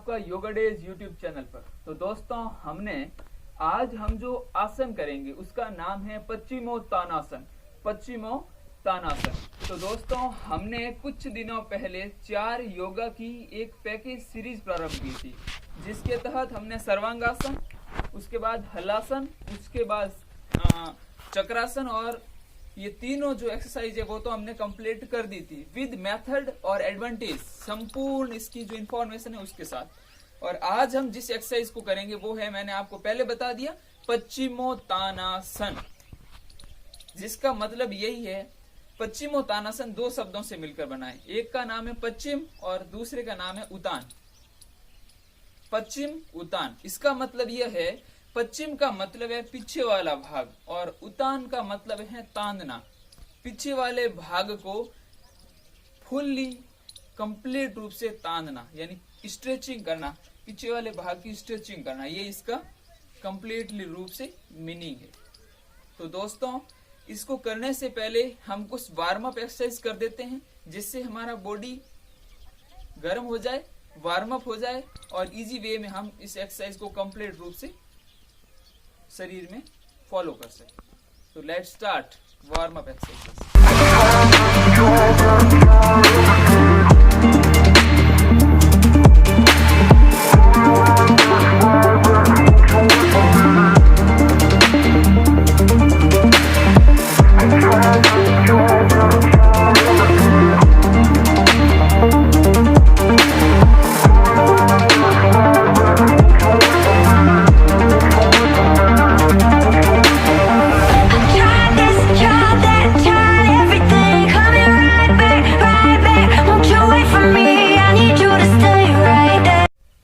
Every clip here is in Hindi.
आपका योगा डेज यूट्यूब चैनल पर। तो दोस्तों आज हम जो आसन करेंगे उसका नाम है पश्चिमोत्तानासन। पश्चिमोत्तानासन। तो दोस्तों हमने कुछ दिनों पहले 4 योगा की एक पैकेज सीरीज प्रारंभ की थी, जिसके तहत हमने सर्वांगासन, उसके बाद हलासन, उसके बाद चक्रासन और ये तीनों जो एक्सरसाइज है वो तो हमने कंप्लीट कर दी थी विद मेथड और एडवांटेज, संपूर्ण इसकी जो इंफॉर्मेशन है उसके साथ। और आज हम जिस एक्सरसाइज को करेंगे वो है, मैंने आपको पहले बता दिया, पश्चिमोत्तानासन, जिसका मतलब यही है। पश्चिमोत्तानासन 2 शब्दों से मिलकर बना है, एक का नाम है पश्चिम और दूसरे का नाम है उतान। पश्चिम उतान, इसका मतलब यह है, पश्चिम का मतलब है पीछे वाला भाग और उतान का मतलब है तानना। पीछे वाले भाग को फुल्ली कंप्लीट रूप से तानना, यानी स्ट्रेचिंग करना, पीछे वाले भाग की स्ट्रेचिंग करना, ये इसका कंप्लीटली रूप से मीनिंग है। तो दोस्तों इसको करने से पहले हम कुछ वार्म अप एक्सरसाइज कर देते हैं, जिससे हमारा बॉडी गर्म हो जाए, वार्म अप हो जाए और इजी वे में हम इस एक्सरसाइज को कंप्लीट रूप से शरीर में फॉलो कर सके। तो let's start warm up exercise.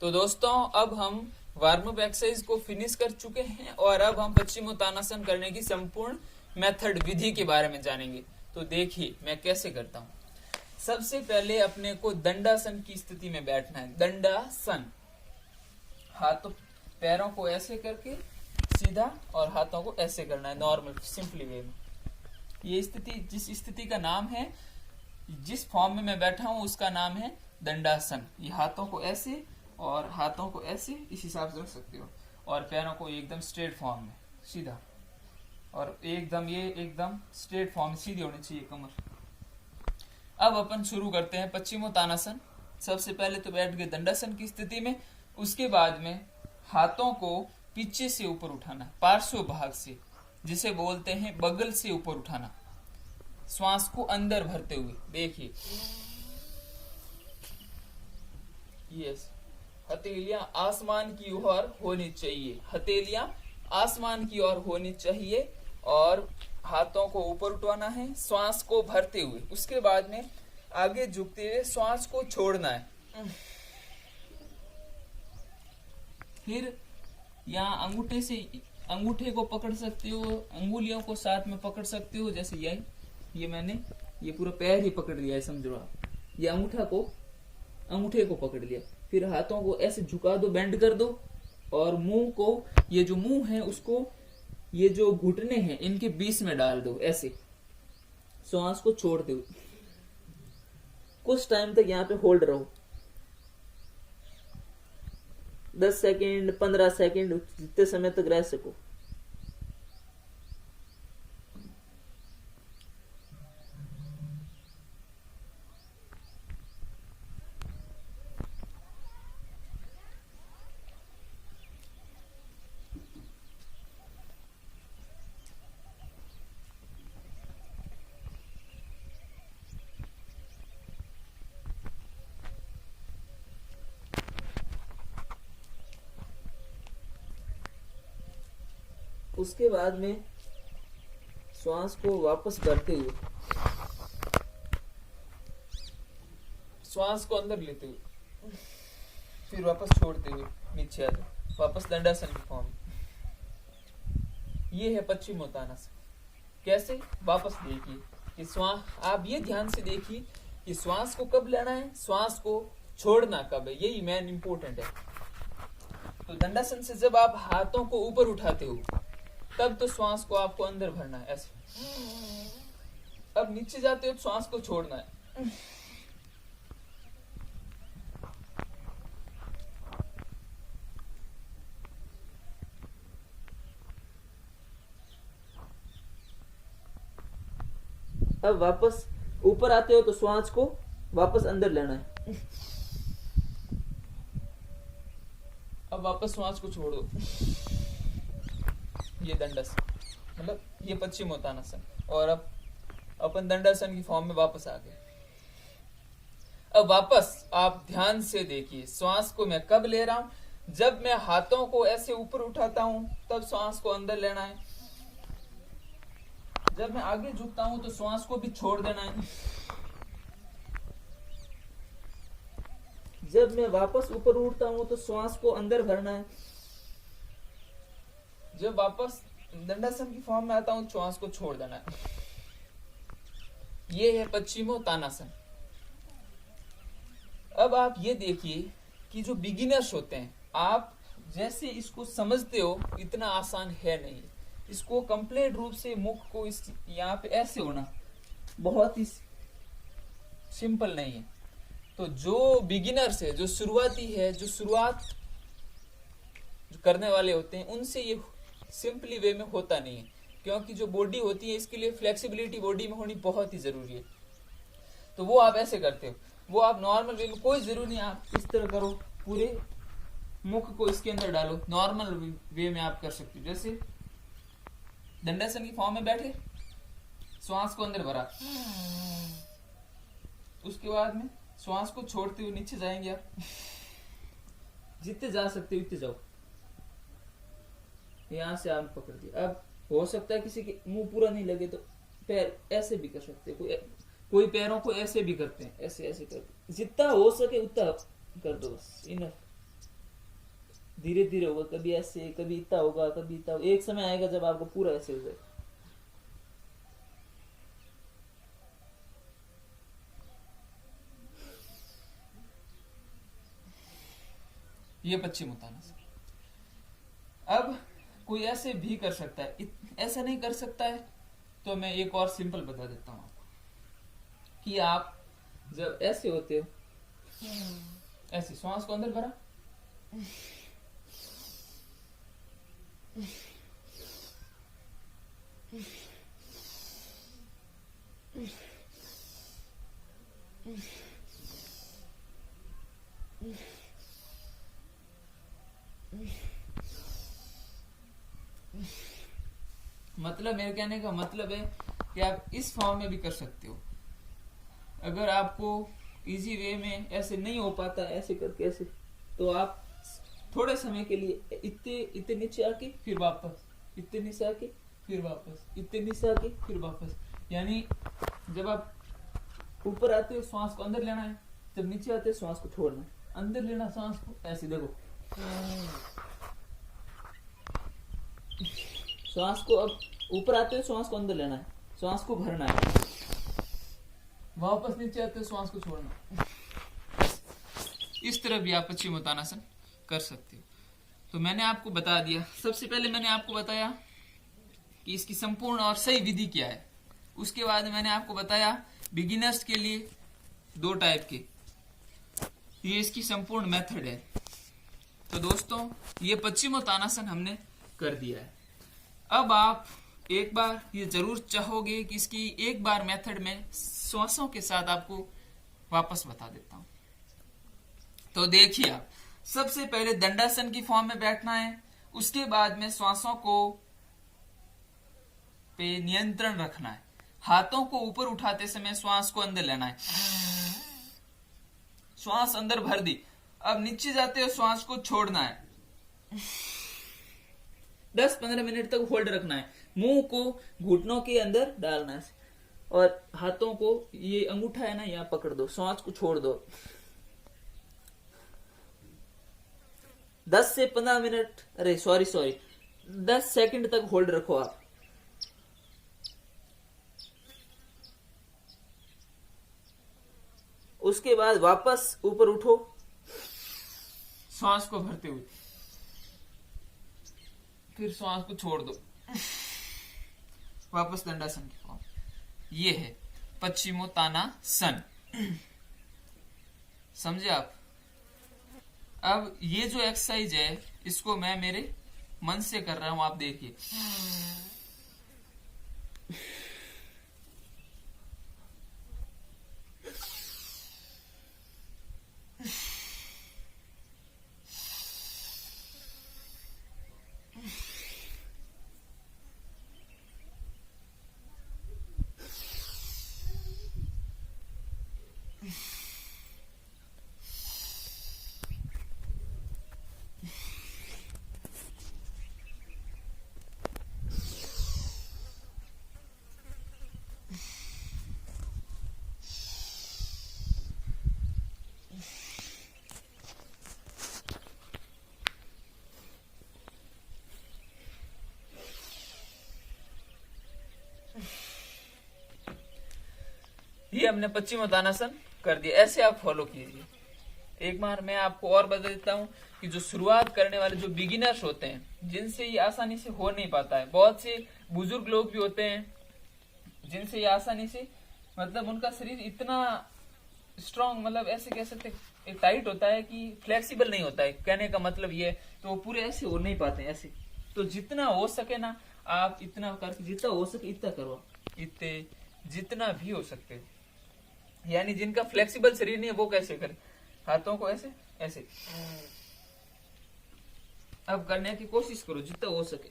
तो दोस्तों अब हम वार्म अप एक्सरसाइज को फिनिश कर चुके हैं और अब हम पश्चिमोत्तानासन करने की संपूर्ण मेथड, विधि के बारे में जानेंगे। तो देखिए मैं कैसे करता हूँ। सबसे पहले अपने को दंडासन की स्थिति में बैठना है। दंडासन, हाथों पैरों को ऐसे करके सीधा और हाथों को ऐसे करना है, नॉर्मल सिंपली वे में। ये स्थिति, जिस स्थिति का नाम है, जिस फॉर्म में मैं बैठा हूं उसका नाम है दंडासन। ये हाथों को ऐसे और हाथों को ऐसे इस हिसाब से रख सकते हो और पैरों को एकदम स्ट्रेट फॉर्म में सीधा, और एकदम ये एकदम स्ट्रेट फॉर्म में सीधी होनी चाहिए कमर। अब अपन शुरू करते हैं पश्चिमोत्तानासन। सबसे पहले तो बैठ गए दंडासन की स्थिति में। उसके बाद में हाथों को पीछे से ऊपर उठाना, पार्श्व भाग से, जिसे बोलते हैं बगल से ऊपर उठाना, श्वास को अंदर भरते हुए। देखिए यस, हथेलियां आसमान की ओर होनी चाहिए, हथेलियां आसमान की ओर होनी चाहिए और हाथों को ऊपर उठाना है श्वास को भरते हुए। उसके बाद में आगे झुकते हुए श्वास को छोड़ना है। फिर यहाँ अंगूठे को पकड़ सकते हो, अंगुलियों को साथ में पकड़ सकते हो, जैसे ये मैंने ये पूरा पैर ही पकड़ लिया है, समझो आप। ये अंगूठे को पकड़ लिया। फिर हाथों को ऐसे झुका दो, बेंड कर दो और मुंह को, ये जो मुंह है उसको, ये जो घुटने हैं इनके बीच में डाल दो, ऐसे श्वास को छोड़ते हुए। कुछ टाइम तक यहाँ पे होल्ड रहो, 10 सेकेंड 15 सेकेंड, जितने समय तक रह सको। उसके बाद में श्वास को वापस करते हुए, श्वास को अंदर लेते हुए, फिर वापस छोड़ते हुए नीचे आ जाओ, वापस दंडासन की फॉर्म। ये है पश्चिमोत्तानासन। कैसे, वापस देखिए कि श्वास, आप ये ध्यान से देखिए कि श्वास को कब लेना है, श्वास को छोड़ना कब है, यही मेन इंपॉर्टेंट है। तो दंडासन से जब आप हाथों को ऊपर उठाते हो तब तो श्वास को आपको अंदर भरना है ऐसे। अब नीचे जाते हो तो श्वास को छोड़ना है। अब वापस ऊपर आते हो तो श्वास को वापस अंदर लेना है। अब वापस श्वास को छोड़ दो। ये दंडासन, मतलब ये पश्चिमोत्तानासन। और अब अपन दंडासन की फॉर्म में वापस आ गए। अब वापस आप ध्यान से देखिए, श्वास को मैं कब ले रहा हूं, जब मैं हाथों को ऐसे ऊपर उठाता हूं तब श्वास को अंदर लेना है। जब मैं आगे झुकता हूं तो श्वास को भी छोड़ देना है। जब मैं वापस ऊपर उठता हूं तो श्वास को अंदर भरना है। जब वापस दंडासन की फॉर्म में आता हूं श्वास को छोड़ देना है। ये है पश्चिमोत्तानासन। अब आप ये देखिए कि जो बिगिनर्स होते हैं, आप जैसे इसको समझते हो इतना आसान है नहीं। इसको कंप्लीट रूप से मुख को इस यहाँ पे ऐसे होना बहुत ही सिंपल नहीं है। तो जो बिगिनर्स है, जो शुरुआती है, जो शुरुआत जो करने वाले होते हैं, उनसे ये सिंपली वे में होता नहीं है, क्योंकि जो बॉडी होती है इसके लिए फ्लेक्सिबिलिटी बॉडी में होनी बहुत ही जरूरी है। तो वो आप ऐसे करते हो, वो आप नॉर्मल वे में, कोई जरूरी नहीं आप इस तरह करो, पूरे मुख को इसके अंदर डालो। नॉर्मल वे में आप कर सकते हो, जैसे दंडासन की फॉर्म में बैठे, श्वास को अंदर भरा, उसके बाद में श्वास को छोड़ते हुए नीचे जाएंगे। आप जितने जा सकते हो उतने जाओ। यहां से आप पकड़ दिया। अब हो सकता है किसी के मुंह पूरा नहीं लगे तो पैर ऐसे भी कर सकते हैं, कोई पैरों को ऐसे भी करते हैं, ऐसे ऐसे करते, जितना हो सके उतना कर दो, बस इनफ। धीरे धीरे होगा, कभी ऐसे, कभी इतना होगा, कभी इतना। एक समय आएगा जब आपको पूरा ऐसे हो जाए। ये पश्चिमोत्तानासन। अब कोई ऐसे भी कर सकता है, ऐसा नहीं कर सकता है तो मैं एक और सिंपल बता देता हूं आपको कि आप जब ऐसे होते हो, ऐसे श्वास को अंदर भरा, मतलब मेरे कहने का मतलब है कि आप इस फॉर्म में भी कर सकते हो। अगर आपको इजी वे में ऐसे नहीं हो पाता ऐसे करके ऐसे, तो आप थोड़े समय के लिए इतने नीचे आके फिर वापस, इतने नीचे आके फिर वापस, इतने नीचे आके फिर वापस। यानी जब आप ऊपर आते हो श्वास को अंदर लेना है, जब नीचे आते हो श्वास को छोड़ना है, अंदर लेना श्वास को, ऐसे देखो। श्वास को अब ऊपर आते हो श्वास को अंदर लेना है, श्वास को भरना है, वापस नीचे आते हो श्वास को छोड़ना। इस तरह भी आप पश्चिमोत्तानासन कर सकते हो। तो मैंने आपको बता दिया, सबसे पहले मैंने आपको बताया कि इसकी संपूर्ण और सही विधि क्या है। उसके बाद मैंने आपको बताया बिगिनर्स के लिए 2 टाइप के, ये इसकी संपूर्ण मेथड है। तो दोस्तों ये पश्चिमोत्तानासन हमने कर दिया है। अब आप एक बार ये जरूर चाहोगे कि इसकी एक बार मेथड में श्वासों के साथ आपको वापस बता देता हूं। तो देखिए, आप सबसे पहले दंडासन की फॉर्म में बैठना है, उसके बाद में श्वासों को पे नियंत्रण रखना है। हाथों को ऊपर उठाते समय श्वास को अंदर लेना है, श्वास अंदर भर दी। अब नीचे जाते हो श्वास को छोड़ना है, 10-15 मिनट तक होल्ड रखना है। मुंह को घुटनों के अंदर डालना है और हाथों को, ये अंगूठा है ना, यहाँ पकड़ दो, श्वास को छोड़ दो। 10 से 15 मिनट, अरे सॉरी 10 सेकंड तक होल्ड रखो आप। उसके बाद वापस ऊपर उठो, श्वास को भरते हुए, फिर श्वास को छोड़ दो, वापस दंडासन की फॉर्म। ये है पश्चिमोत्तानासन। समझे आप? अब ये जो एक्सरसाइज है इसको मैं मेरे मन से कर रहा हूं, आप देखिए। ये हमने पश्चिमोत्तानासन कर दिया। ऐसे आप फॉलो कीजिए। एक बार मैं आपको और बता देता हूँ कि जो शुरुआत करने वाले जो बिगिनर्स होते हैं, जिनसे ये आसानी से हो नहीं पाता है, बहुत से बुजुर्ग लोग भी होते हैं जिनसे ये आसानी से, मतलब उनका शरीर इतना स्ट्रांग, मतलब ऐसे कह सकते टाइट होता है कि फ्लेक्सिबल नहीं होता है। कहने का मतलब ये, तो वो पूरे ऐसे हो नहीं पाते हैं ऐसे। तो जितना हो सके ना, आप इतना करके जितना हो सके इतना करो, इतने जितना भी हो सकते हो। यानी जिनका फ्लेक्सिबल शरीर नहीं है वो कैसे करें, हाथों को ऐसे ऐसे। अब करने की कोशिश करो जितना हो सके।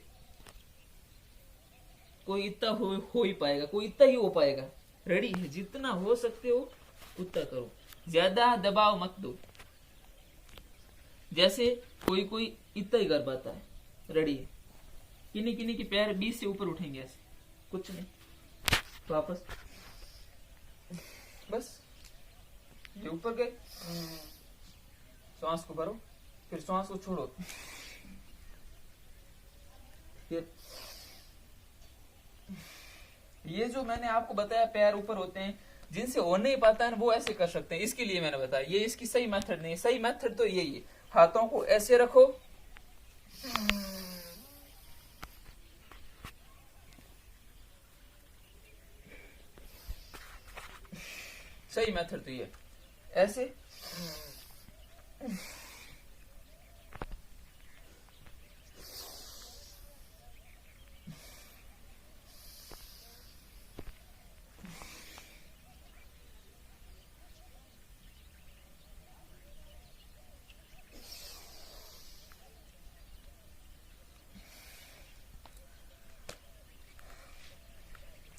कोई इतना हो ही पाएगा, कोई इतना ही हो पाएगा। रेडी है, जितना हो सकते हो उतना करो, ज्यादा दबाव मत दो। जैसे कोई कोई इतना ही कर पाता है। रेडी है, किन्हीं किन्हीं के पैर 20 से ऊपर उठेंगे ऐसे, कुछ नहीं, वापस बस ये ऊपर गए, श्वास को भरो, फिर श्वास को छोड़ो, फिर ये जो मैंने आपको बताया पैर ऊपर होते हैं, जिनसे हो नहीं पाता है वो ऐसे कर सकते हैं। इसके लिए मैंने बताया, ये इसकी सही मेथड नहीं है। सही मेथड तो यही है, हाथों को ऐसे रखो, सही मेथड तो ये ऐसे,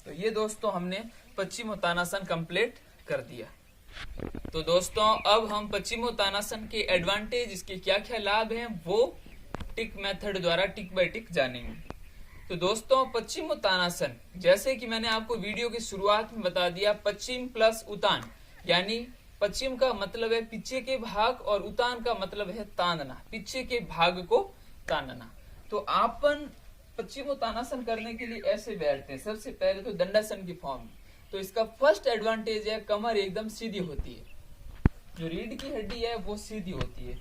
तो ये दोस्तों हमने पश्चिमोत्तानासन कंप्लीट कर दिया। तो दोस्तों अब हम पश्चिमोत्तानासन के एडवांटेज, इसके क्या क्या लाभ हैं, वो टिक मेथड द्वारा टिक बाय टिक जानेंगे। तो दोस्तों पश्चिमोत्तानासन, जैसे कि मैंने आपको वीडियो की शुरुआत में बता दिया, पश्चिम प्लस उतान, यानी पश्चिम का मतलब है पीछे के भाग और उतान का मतलब है तानना, पीछे के भाग को तानना। तो आपन पश्चिमोत्तानासन करने के लिए ऐसे बैठते हैं। सबसे पहले तो दंडासन की फॉर्म। तो इसका फर्स्ट एडवांटेज है कमर एकदम सीधी होती है, जो रीढ़ की हड्डी है वो सीधी होती है,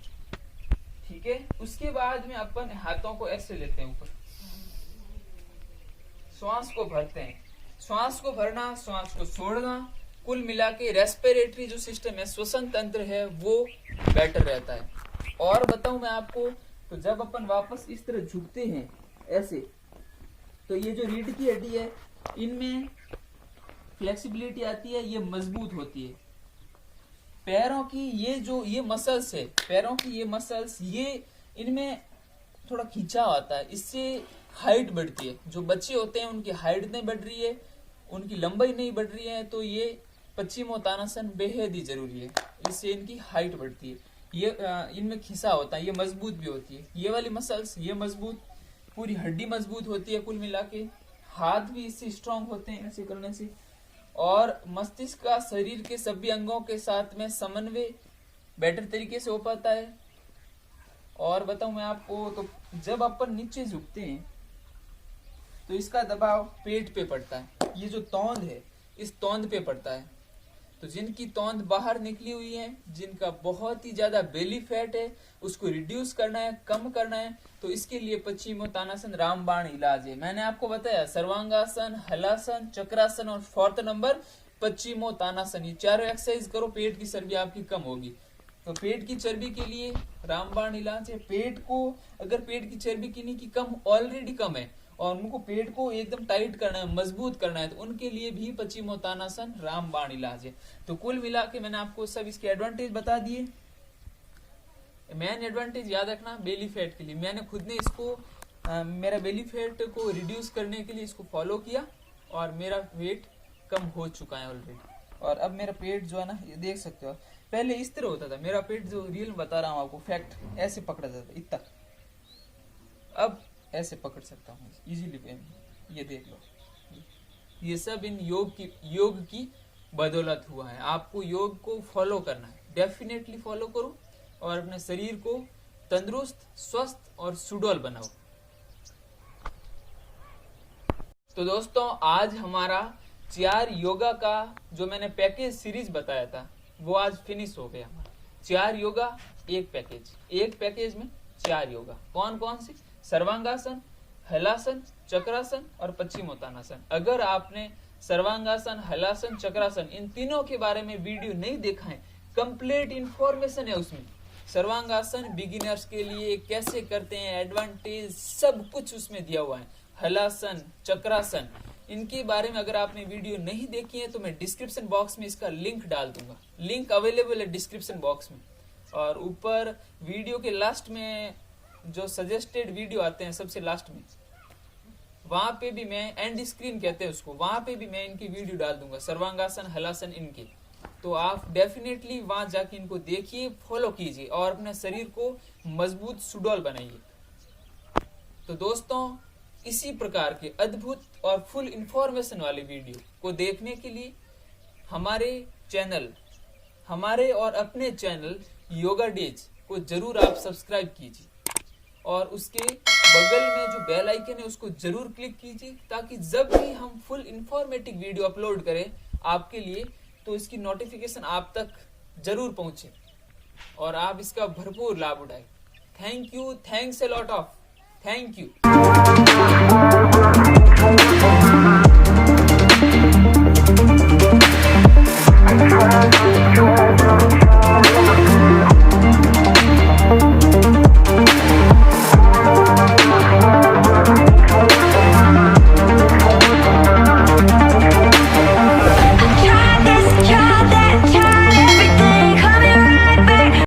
ठीक है। उसके बाद में अपन हाथों को ऐसे लेते हैं ऊपर, श्वास को भरते हैं, श्वास को भरना, श्वास को छोड़ना, कुल मिला के रेस्पिरेटरी जो सिस्टम है, श्वसन तंत्र है, वो बेटर रहता है। और बताऊं मैं आपको, तो जब अपन वापस इस तरह झुकते हैं ऐसे, तो ये जो रीढ़ की हड्डी है इनमें फ्लेक्सिबिलिटी आती है, ये मजबूत होती है। पैरों की ये मसल्स है, पैरों की ये मसल्स, ये इनमें थोड़ा खिंचाव आता है, इससे हाइट बढ़ती है। जो बच्चे होते हैं उनकी हाइट नहीं बढ़ रही है, उनकी लंबाई नहीं बढ़ रही है, तो ये पश्चिमोत्तानासन बेहद ही जरूरी है, इससे इनकी हाइट बढ़ती है। ये इनमें खिंचा होता है, ये मजबूत भी होती है, ये वाली मसल्स ये मजबूत, पूरी हड्डी मजबूत होती है कुल मिला के। हाथ भी इससे स्ट्रांग होते हैं ऐसे करने से। और मस्तिष्क का शरीर के सभी अंगों के साथ में समन्वय बेटर तरीके से हो पाता है। और बताऊं मैं आपको, तो जब अपन नीचे झुकते हैं तो इसका दबाव पेट पे पड़ता है, ये जो तौंद है इस तौंद पे पड़ता है। तो जिनकी तौंद बाहर निकली हुई है, जिनका बहुत ही ज्यादा बेली फैट है, उसको रिड्यूस करना है, कम करना है, तो इसके लिए पश्चिमोत्तानासन रामबाण इलाज है। मैंने आपको बताया सर्वांगासन, हलासन, चक्रासन और 4th नंबर पश्चिमोत्तानासन, ये चारों एक्सरसाइज करो, पेट की चर्बी आपकी कम होगी। तो पेट की चर्बी के लिए रामबाण इलाज है। पेट को, अगर पेट की चर्बी किन्हीं की कम ऑलरेडी कम है और उनको पेट को एकदम टाइट करना है, मजबूत करना है, तो उनके लिए भी पश्चिमोत्तानासन रामबाण इलाज है। तो कुल मिला के मैंने आपको सब इसके एडवांटेज बता दिए। मेन एडवांटेज याद रखना बेली फैट के लिए, मैंने खुद ने इसको मेरा बेली फैट को रिड्यूस करने के लिए इसको फॉलो किया और मेरा वेट कम हो चुका है ऑलरेडी। और अब मेरा पेट जो है ना, ये देख सकते हो, पहले इस तरह होता था मेरा पेट, जो रियल बता रहा हूँ आपको फैक्ट, ऐसे पकड़ा जाता इतना, अब ऐसे पकड़ सकता हूँ इजीली पेन। ये देख लो, ये सब इन योग की बदौलत हुआ है। आपको योग को फॉलो करना है, डेफिनेटली फॉलो करो और अपने शरीर को तंदुरुस्त, स्वस्थ और सुडौल बनाओ। तो दोस्तों आज हमारा 4 योगा का जो मैंने पैकेज सीरीज बताया था वो आज फिनिश हो गया हमारा। 4 योगा एक पैकेज में 4 योगा। कौन कौन सी? सर्वांगासन, हलासन, चक्रासन और पश्चिमोत्तानासन। अगर आपने सर्वांगासन, हलासन, चक्रासन इन तीनों के बारे में वीडियो नहीं देखा है, कंप्लीट इंफॉर्मेशन है उसमें। सर्वांगासन बिगिनर्स के लिए कैसे करते हैं, एडवांटेज सब कुछ उसमें दिया हुआ है। हलासन, चक्रासन इनके बारे में अगर आपने वीडियो नहीं देखी है तो मैं डिस्क्रिप्शन बॉक्स में इसका लिंक डाल दूंगा। लिंक अवेलेबल है डिस्क्रिप्शन बॉक्स में। और ऊपर वीडियो के लास्ट में जो सजेस्टेड वीडियो आते हैं सबसे लास्ट में, वहां पे भी मैं एंड स्क्रीन कहते हैं उसको, वहां पे भी मैं इनकी वीडियो डाल दूंगा, सर्वांगासन, हलासन इनके। तो आप डेफिनेटली वहां जाके इनको देखिए, फॉलो कीजिए और अपने शरीर को मजबूत सुडौल बनाइए। तो दोस्तों, इसी प्रकार के अद्भुत और फुल इंफॉर्मेशन वाले वीडियो को देखने के लिए हमारे और अपने चैनल योगा डेज को जरूर आप सब्सक्राइब कीजिए और उसके बगल में जो बेल आइकन है उसको जरूर क्लिक कीजिए, ताकि जब भी हम फुल इंफॉर्मेटिव वीडियो अपलोड करें आपके लिए तो इसकी नोटिफिकेशन आप तक जरूर पहुंचे और आप इसका भरपूर लाभ उठाएं। Thank you, thanks a lot of, thank you.